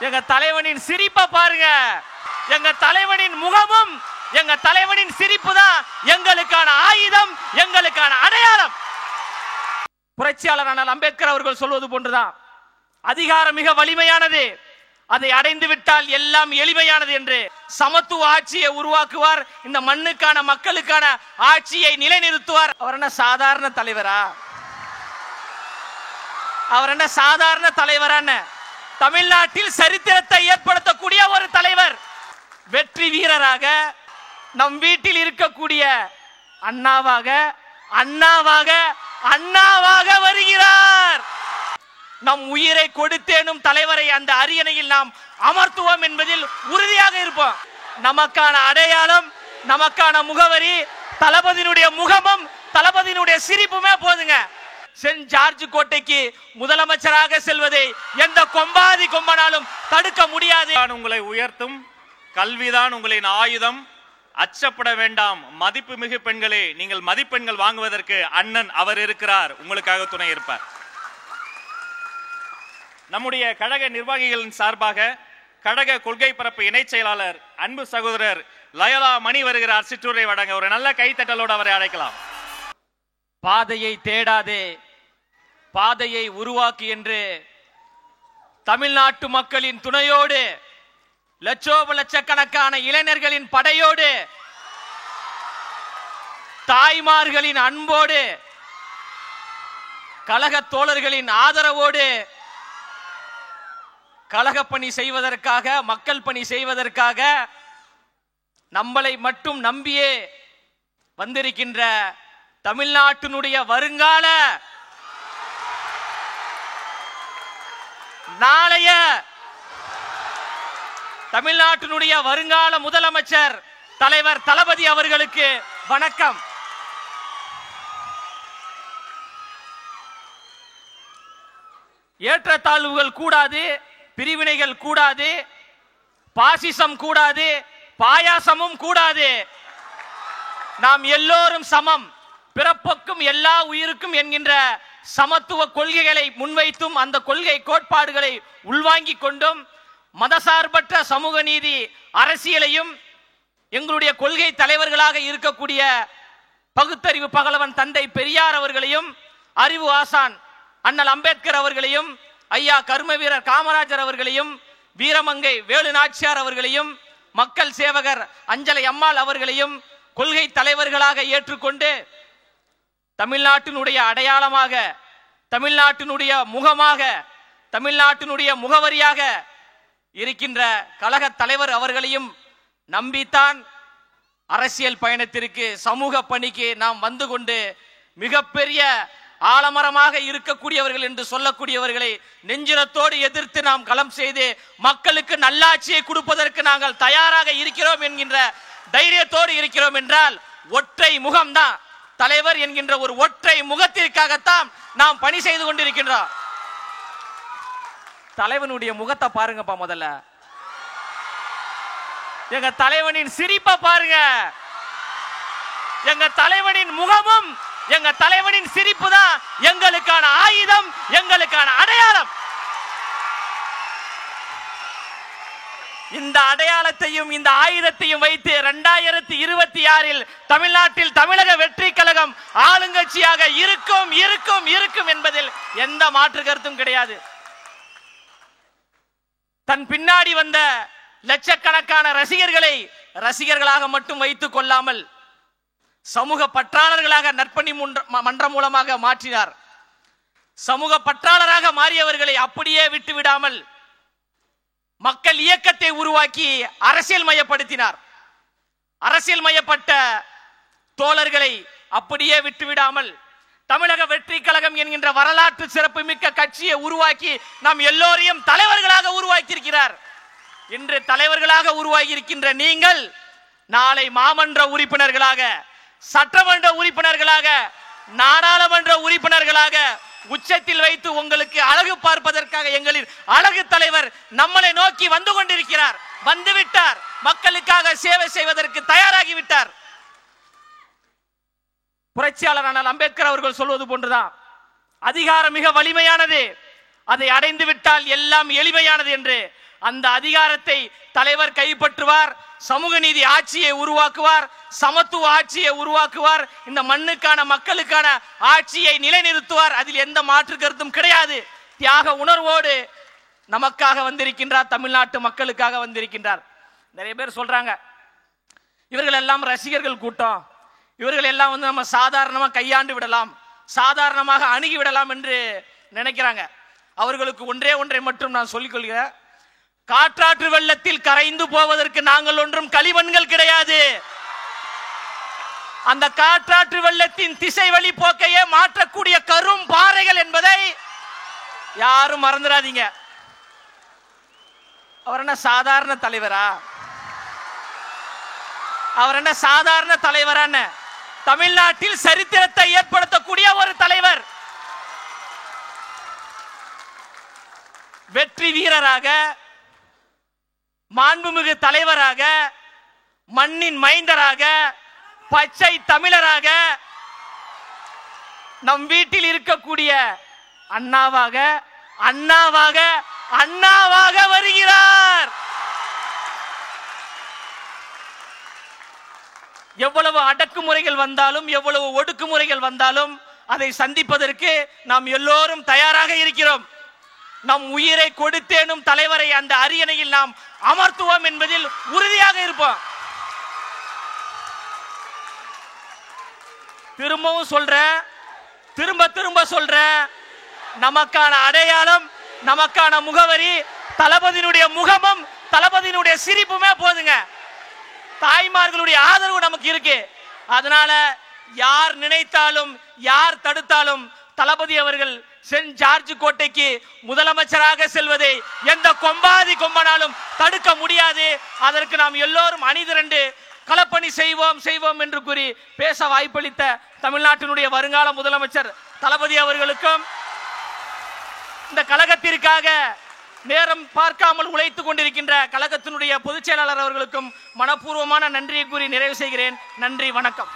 எங்க தலைவனின் சிரிப்பை பாருங்க. எங்க தலைவனின் முகமும் எங்க தலைவனின் சிரிப்பு தான் எங்களுக்கான ஆயுதம், எங்களுக்கான அடையாளம். புரட்சியாளர் அண்ணல் அம்பேத்கர் அவர்கள் சொல்வது போன்றுதான், அதிகாரம் மிக வலிமையானது, அதை அடைந்து விட்டால் எல்லாம் எளிமையானது என்று. சமத்துவ ஆட்சியை உருவாக்குவார், இந்த மண்ணுக்கான மக்களுக்கான ஆட்சியை நிலைநிறுத்துவார். அவர் என்ன சாதாரண தலைவரா? அவர் என்ன சாதாரண தலைவரான? தமிழ்நாட்டில் சரித்திரத்தை ஏற்படுத்தக்கூடிய ஒரு தலைவர், வெற்றி வீரராக நம் வீட்டில் இருக்கக்கூடிய அண்ணாவாக அண்ணாவாக அண்ணாவாக வருகிறார். நம் உயிரை கொடுத்தேனும் தலைவரை அந்த அரியணையில் நாம் அமர்த்துவோம் என்பதில் உறுதியாக இருப்போம். நமக்கான அடையாளம், நமக்கான முகவரி தளபதியினுடைய முகமும் தளபதியினுடைய சிரிப்புமே போதுங்க. சென்ட் ஜார்ஜ் கோட்டைக்கு முதலமைச்சராக செல்வதை எந்த கொம்பாதி கொம்பனாலும் தடுக்க முடியாது. உங்களை உயர்த்தும் கல்விதான் உங்களின் ஆயுதம். அச்சப்பட வேண்டாம் மதிப்பு மிகு பெண்களே, நீங்கள் மதிப்பெண்கள் வாங்குவதற்கு அண்ணன் அவர் இருக்கிறார், உங்களுக்காக துணை இருப்பார். நம்முடைய கழக நிர்வாகிகளின் சார்பாக கழக கொள்கை பரப்பு இணை செயலாளர் அன்பு சகோதரர் லயலா மணி வருகிறார். சிற்றுரை வழங்க ஒரு நல்ல கைத்தட்டலோடு அவரை அழைக்கலாம். பாதையை தேடாதே, பாதையை உருவாக்கு என்று தமிழ்நாட்டு மக்களின் துணையோடு, லட்சக்கணக்கான இளைஞர்களின் படையோடு, தாய்மார்களின் அன்போடு, கழக தோழர்களின் ஆதரவோடு கழக பணி செய்வதற்காக, மக்கள் பணி செய்வதற்காக நம்மளை மட்டும் நம்பியே வந்திருக்கின்ற தமிழ்நாட்டினுடைய வருங்கால நாளைய தமிழ்நாட்டினுடைய வருங்கால முதலமைச்சர் தலைவர் தளபதி அவர்களுக்கு வணக்கம். ஏற்றத்தாழ்வுகள் கூடாது, பிரிவினைகள் கூடாது, பாசிசம் கூடாது, பாயாசமும் கூடாது. நாம் எல்லோரும் சமம், பிறப்புக்கும் எல்லா உயிருக்கும் என்கின்ற சமத்துவ கொள்கைகளை முன்வைத்தும் அந்த கொள்கை கோட்பாடுகளை உள்வாங்கிக் கொண்டும் மதசார்பற்ற சமூக நீதி அரசியலையும் எங்களுடைய கொள்கை தலைவர்களாக இருக்கக்கூடிய பகுத்தறிவு பகலவன் தந்தை பெரியார் அவர்களையும், அறிவு ஆசான் அண்ணல் அம்பேத்கர் அவர்களையும், ஐயா கர்ம வீரர் காமராஜர் அவர்களையும், வீரமங்கை வேலு நாச்சியார் அவர்களையும், மக்கள் சேவகர் அஞ்சலை அம்மாள் அவர்களையும் கொள்கை தலைவர்களாக ஏற்றுக்கொண்டு தமிழ்நாட்டினுடைய அடையாளமாக, தமிழ்நாட்டினுடைய முகமாக, தமிழ்நாட்டினுடைய முகவரியாக இருக்கின்ற கழக தலைவர் அவர்களையும் நம்பித்தான் அரசியல் பயணத்திற்கு, சமூக பணிக்கு நாம் வந்து கொண்டு மிகப்பெரிய ஆலமரமாக இருக்கக்கூடியவர்கள் என்று சொல்லக்கூடியவர்களை நெஞ்சிரத்தோடு எதிர்த்து நாம் களம் செய்து மக்களுக்கு நல்லாட்சியை கொடுப்பதற்கு நாங்கள் தயாராக இருக்கிறோம் என்கின்ற தைரியத்தோடு இருக்கிறோம் என்றால், ஒற்றை முகம்தான் தலைவர் என்கின்ற ஒரு ஒற்றை முகத்திற்காகத்தான் நாம் பணி செய்து கொண்டிருக்கின்றோம். தலைவனுடைய முகத்தை பாருங்கப்பா. முதல்ல எங்க தலைவனின் சிரிப்பை பாருங்க. எங்க தலைவனின் முகமும் எங்க தலைவனின் சிரிப்பு தான் எங்களுக்கான ஆயுதம், எங்களுக்கான அடையாளம். இந்த அடையாளத்தையும் இந்த ஆயுதத்தையும் வைத்து 2026 தமிழ்நாட்டில் தமிழக வெற்றி கழகம் ஆளுங்கட்சியாக இருக்கும் இருக்கும் இருக்கும் என்பதில் எந்த மாற்று கருத்தும் கிடையாது. தன் பின்னாடி வந்த லட்சக்கணக்கான ரசிகர்களை ரசிகர்களாக மட்டும் வைத்துக் கொள்ளாமல் சமூக பற்றாளர்களாக நற்பணி மன்றம் மூலமாக மாற்றினார். சமூக பற்றாளராக மாறியவர்களை அப்படியே விட்டுவிடாமல் மக்கள் இயக்கத்தை உருவாக்கி அரசியல் மயப்படுத்தினார். அரசியல் மயப்பட்ட தோழர்களை அப்படியே விட்டுவிடாமல் தமிழக வெற்றி கழகம் என்கின்ற வரலாற்று சிறப்பு மிக்க கட்சியை உருவாக்கி நாம் எல்லோரையும் தலைவர்களாக உருவாக்கியிருக்கிறார். இன்று தலைவர்களாக உருவாகி இருக்கின்ற நீங்கள் நாளை மாமன்ற உறுப்பினர்களாக, சட்டமன்ற உறுப்பினர்களாக, நாடாளுமன்ற உறுப்பினர்களாக உச்சத்தில் வைத்து உங்களுக்கு அழகு பார்ப்பதற்காக எங்களின் அழகு தலைவர் நம்மளை நோக்கி வந்து கொண்டிருக்கிறார். வந்துவிட்டார். மக்களுக்காக சேவை செய்வதற்கு தயாராகிவிட்டார். புரட்சியாளர் அண்ணல் அம்பேத்கர் அவர்கள் சொல்வது போன்றுதான், அதிகாரம் மிக வலிமையானது, அதை அடைந்து விட்டால் எல்லாம் எளிமையானது என்று. அந்த அதிகாரத்தை தலைவர் கைப்பற்றுவார். சமூக நீதி ஆட்சியை உருவாக்குவார், சமத்துவ ஆட்சியை உருவாக்குவார், இந்த மண்ணுக்கான மக்களுக்கான ஆட்சியை நிலைநிறுத்துவார். அதில் எந்த மாற்று கருத்தும் கிடையாது. தியாக உணர்வோடு நமக்காக வந்திருக்கின்றார், தமிழ்நாட்டு மக்களுக்காக வந்திருக்கின்றார். நிறைய பேர் சொல்றாங்க இவர்கள் எல்லாம் ரசிகர்கள் கூட்டம், இவர்கள் எல்லாம் நம்ம சாதாரணமாக கையாண்டு விடலாம், சாதாரணமாக அணுகி விடலாம் என்று நினைக்கிறாங்க. அவர்களுக்கு ஒன்றை மட்டும் நான் சொல்லிக் கொள்கிறேன். காற்றாற்று வெள்ளத்தில் கரைந்து போவதற்கு நாங்கள் ஒன்றும் களிமண்கள் கிடையாது. அந்த காற்றாற்று வெள்ளத்தின் திசை வழி போக்கையே மாற்றக்கூடிய கரும் பாறைகள் என்பதை யாரும் மறந்துடாதீங்க. அவர் என்ன சாதாரண தலைவரா? அவர் என்ன சாதாரண தலைவரான தமிழ்நாட்டில் சரித்திரத்தை ஏற்படுத்தக்கூடிய ஒரு தலைவர், வெற்றி வீரராக, மாண்புமிகு தலைவராக, மண்ணின் மைந்தராக, பச்சை தமிழராக, நம் வீட்டில் இருக்கக்கூடிய அண்ணாவாக அண்ணாவாக அண்ணாவாக வருகிறார். எவ்வளவு அடக்குமுறைகள் வந்தாலும், எவ்வளவு ஒடுக்குமுறைகள் வந்தாலும் அதை சந்திப்பதற்கு நாம் எல்லோரும் தயாராக இருக்கிறோம். நம் உயிரை கொடுத்தேனும் தலைவரை அந்த அரியணையில் நாம் அமர்த்துவோம் என்பதில் உறுதியாக இருப்போம். திரும்பவும் சொல்றேன், திரும்ப சொல்றேன், நமக்கான அடையாளம், நமக்கான முகவரி தளபதியினுடைய முகமும் தளபதியினுடைய சிரிப்புமே போதுங்க. தாய்மார்களுடைய ஆதரவு நமக்கு இருக்கு. அதனால யார் நினைத்தாலும் யார் தடுத்தாலும் தளபதி அவர்கள் சென்ட் ஜார்ஜ் கோட்டைக்கு முதலமைச்சராக செல்வதை எந்த கொம்பாதி கொம்பனாலும் தடுக்க முடியாது. அதற்கு நாம் எல்லோரும் அணிதிரண்டு களப்பணி செய்வோம் என்று கூறி பேச வாய்ப்பளித்த தமிழ்நாட்டினுடைய வருங்கால முதலமைச்சர் தளபதி அவர்களுக்கும், இந்த கழகத்திற்காக நேரம் பார்க்காமல் உழைத்துக் கொண்டிருக்கின்ற கழகத்தினுடைய பொதுச் செயலாளர் அவர்களுக்கும் மனப்பூர்வமான நன்றியை கூறி நிறைவு செய்கிறேன். நன்றி, வணக்கம்.